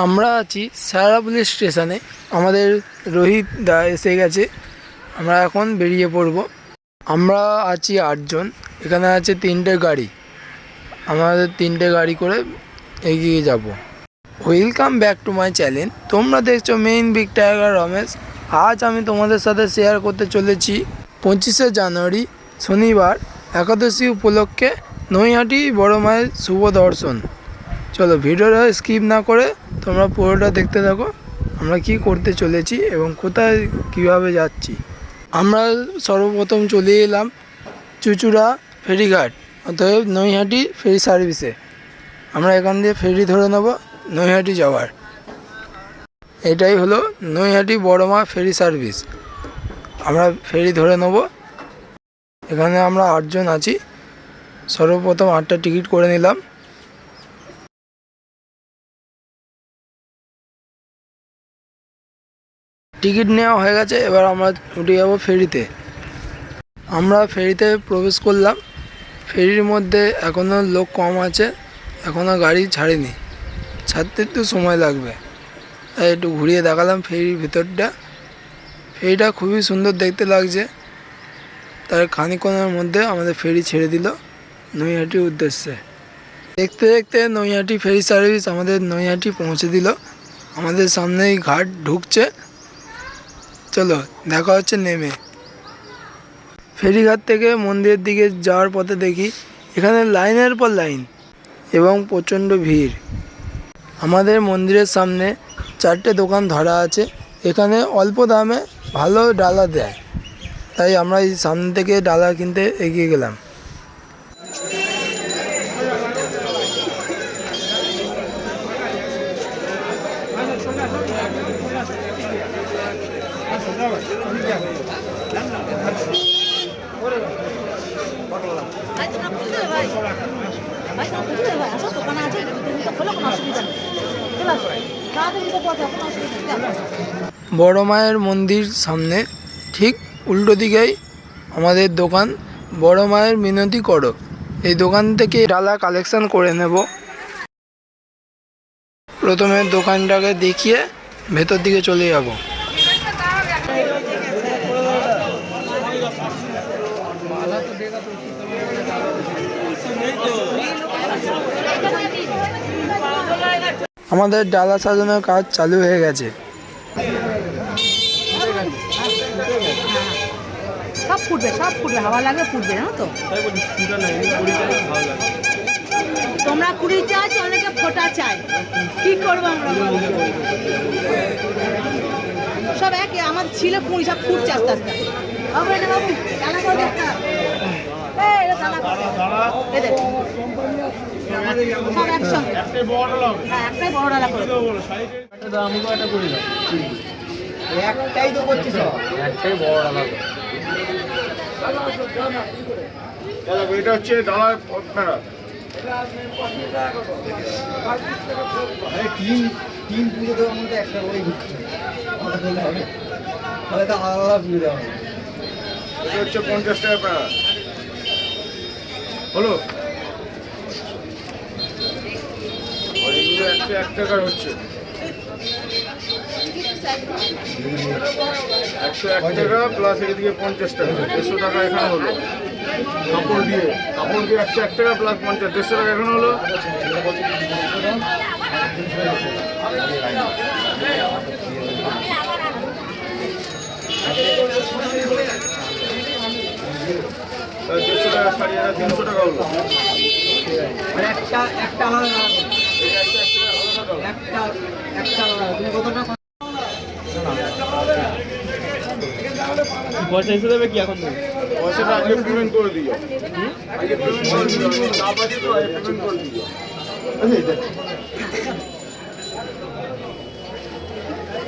আমরা আছি সারাপুলি স্টেশনে। আমাদের রোহিত দা এসে গেছে, আমরা এখন বেরিয়ে পড়ব। আমরা আছি 8 জন, এখানে আছে 3টে গাড়ি। আমাদের 3টে গাড়ি করে এগিয়ে যাব। Welcome back to my channel. তোমরা দেখছো মেইন বিগ টাইগার রমেশ। আজ আমি তোমাদের সাথে শেয়ার করতে চলেছি 25শে জানুয়ারি শনিবার একাদশী উপলক্ষে নৈহাটি বড় মায়ের শুভ দর্শন। চলো ভিডিওটা স্কিপ না করে তোমরা পুরোটা দেখতে থাকো, আমরা কি করতে চলেছি এবং কোথায় কিভাবে যাচ্ছি। আমরা সর্বপ্রথম চলে এলাম চুচুড়া ফেরিঘাট, অতএব নৈহাটি ফেরি সার্ভিসে। আমরা এখান দিয়ে ফেরি ধরে নেব নৈহাটি যাওয়ার। এটাই হলো নৈহাটি বড়মা ফেরি সার্ভিস। আমরা ফেরি ধরে নেব। এখানে আমরা 8 জন আছি। সর্বপ্রথম 8টা টিকিট করে নিলাম। টিকিট নেওয়া হয়ে গেছে, এবার আমরা উঠে যাব ফেরিতে। আমরা ফেরিতে প্রবেশ করলাম। ফেরির মধ্যে এখনও লোক কম আছে, এখনও গাড়ি ছাড়েনি, ছাড়তে একটু সময় লাগবে। তাই একটু ঘুরিয়ে দেখালাম ফেরির ভিতরটা। ফেরিটা খুবই সুন্দর দেখতে লাগছে। তার খানিকক্ষণের মধ্যে আমাদের ফেরি ছেড়ে দিল নৈহাটির উদ্দেশ্যে। দেখতে দেখতে নৈহাটি ফেরি সার্ভিস আমাদের নৈহাটি পৌঁছে দিল। আমাদের সামনেই ঘাট ঢুকছে। চলো দেখা হচ্ছে নেমে। ফেরিঘাট থেকে মন্দিরের দিকে যাওয়ার পথে দেখি এখানে লাইনের পর লাইন এবং প্রচণ্ড ভিড়। আমাদের মন্দিরের সামনে 4টে দোকান ধরা আছে। এখানে অল্প দামে ভালো ডালা দেয়, তাই আমরা এই সামনে থেকে ডালা কিনতে এগিয়ে গেলাম। বড় মায়ের মন্দির সামনে ঠিক উল্টো দিকেই আমাদের দোকান বড় মায়ের মিনতি করো। এই দোকান থেকে ডালা কালেকশন করে নেব। প্রথমে দোকানটাকে দেখিয়ে ভেতর দিকে চলে যাব। আমাদের ডালা সাজানোর কাজ চালু হয়ে গেছে। সব ফুটবে, সব ফুটবে, হাওয়া লাগবে, ফুটবে, জানো তো। তোমরা 20 চাই, অনেকে ফোটা চাই, কি করবো আমরা? সব একে আমার ছিল 20, সব ফুটছে আস্তে আস্তে। বাবু এটা বাবু ডালা করে দেখতে হবে। সব একসঙ্গে, একটাই বড় ডালা করে। একটাই তো করছি, একটাই বড় ডালা। এটা হচ্ছে ডালা আপনারা তিন পুজো দেওয়ার মধ্যে একটা করে ঘুরছে, তাহলে তো আলাদা পুজো দেওয়া হবে। এটা হচ্ছে 50 টাকা আপনারা হলো। এগুলো 101 টাকার হচ্ছে, 101 টাকা প্লাস এদিকে 50 টাকা, 150 টাকা এখানে হলো। কাপড় দিয়ে 101 টাকা প্লাস 50, 150 টাকা এখানে হলো। টাকা 300 টাকা হলো। একটা আলাদা, একটা আলাদা। তুমি কতটা পয়সা এসে দেবে কি এখন? পয়সাটা আগে পেমেন্ট করে দিও, আগে পেমেন্ট করে দিও, না পাচ্ছি তো আগে পেমেন্ট করে দিও।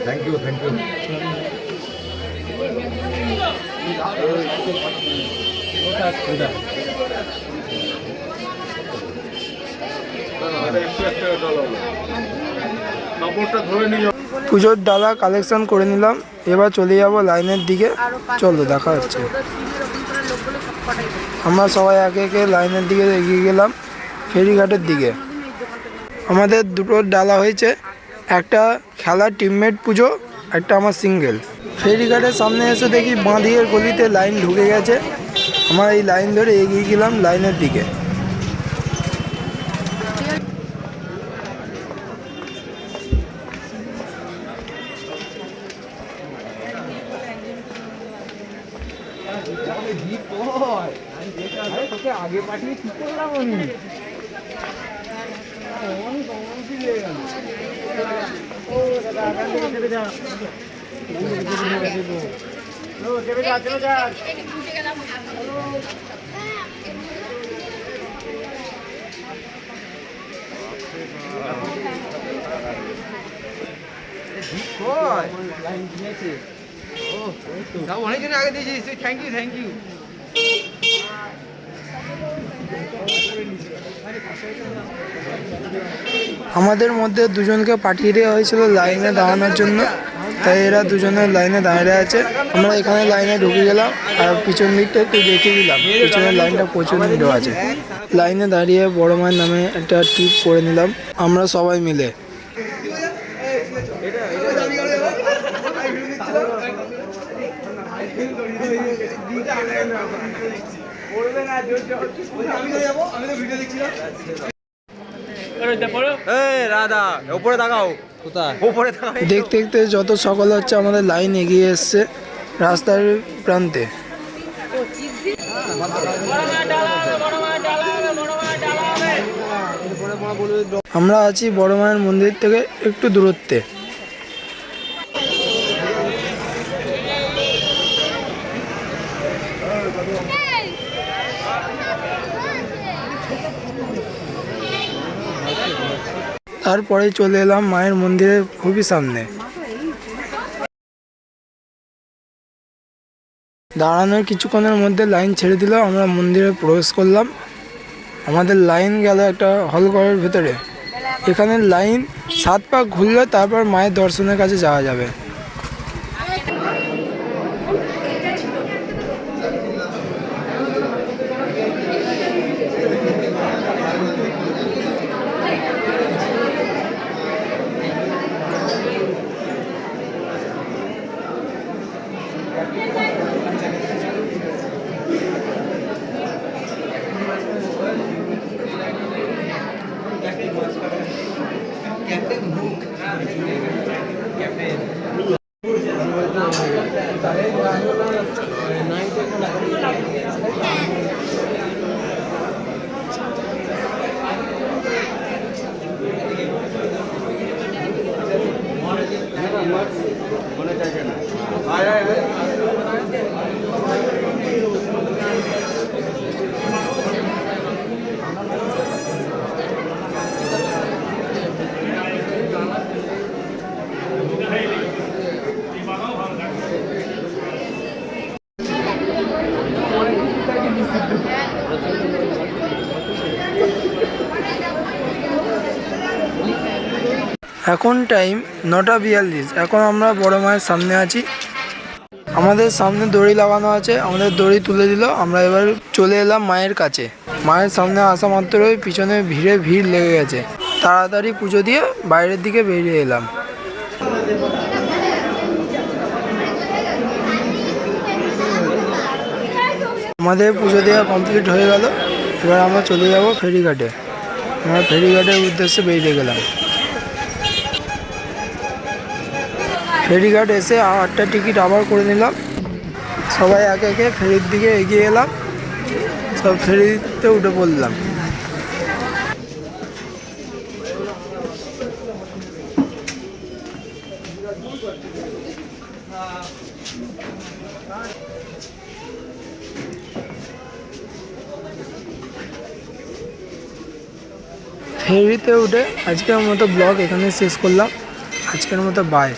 Thank you, thank you. পুজোর ডালা কালেকশন করে নিলাম। এবার চলে যাব লাইনের দিকে। চলো দেখা হচ্ছে। আমরা সবাই একে একে লাইনের দিকে এগিয়ে গেলাম ফেরিঘাটের দিকে। আমাদের দুটো ডালা হয়েছে, একটা খেলার টিমমেট পুজো, একটা আমার সিঙ্গেল। ফেরিঘাটের সামনে এসে দেখি বাঁধিয়ের গলিতে লাইন ঢুকে গেছে। আমরা এই লাইন ধরে এগিয়ে গেলাম লাইনের দিকে। অনেকদিন আগে দিয়েছিস তুই, থ্যাংক ইউ। আমাদের মধ্যে দুজনকে পাঠিয়ে দেওয়া হয়েছিল লাইনে দাঁড়ানোর জন্য, তাই এরা দুজনের লাইনে দাঁড়িয়ে আছে। আমরা এখানে লাইনে ঢুকে গেলাম আর পিছন দিকটা একটু দেখে দিলাম, পিছনের লাইনটা প্রচুর ভিড় আছে। লাইনে দাঁড়িয়ে বড় মায়ের নামে একটা টিপ করে নিলাম আমরা সবাই মিলে। দেখতে দেখতে যত সকাল হচ্ছে আমাদের লাইন এগিয়ে এসছে রাস্তার প্রান্তে। আমরা আছি বড় মায়ের মন্দির থেকে একটু দূরত্বে। তারপরে চলে এলাম মায়ের মন্দিরের খুবই সামনে। দাঁড়ানোর কিছুক্ষণের মধ্যে লাইন ছেড়ে দিল, আমরা মন্দিরে প্রবেশ করলাম। আমাদের লাইন গেল একটা হল ঘরের ভেতরে। এখানে লাইন 7 পাক ঘুরলে তারপর মায়ের দর্শনের কাছে যাওয়া যাবে। এখন টাইম 9:42। এখন আমরা বড় মায়ের সামনে আছি। আমাদের সামনে দড়ি লাগানো আছে, আমাদের দড়ি তুলে দিল। আমরা এবার চলে এলাম মায়ের কাছে। মায়ের সামনে আসা মাত্রই পিছনে ভিড় লেগে গেছে। তাড়াতাড়ি পুজো দিয়ে বাইরের দিকে বেরিয়ে এলাম। আমাদের পুজো দেওয়া কমপ্লিট হয়ে গেল। এবার আমরা চলে যাব ফেরিঘাটে। আমরা ফেরিঘাটের উদ্দেশ্যে বেরিয়ে গেলাম। ফেরিঘাট এসে 8টা টিকিট আবার করে নিলাম। সবাই একে একে ফেরির দিকে এগিয়ে এলাম, সব ফেরিতে উঠে পড়লাম। ফেরিতে উঠে আজকের মতো ব্লগ এখানে শেষ করলাম। আজকের মতো বাই।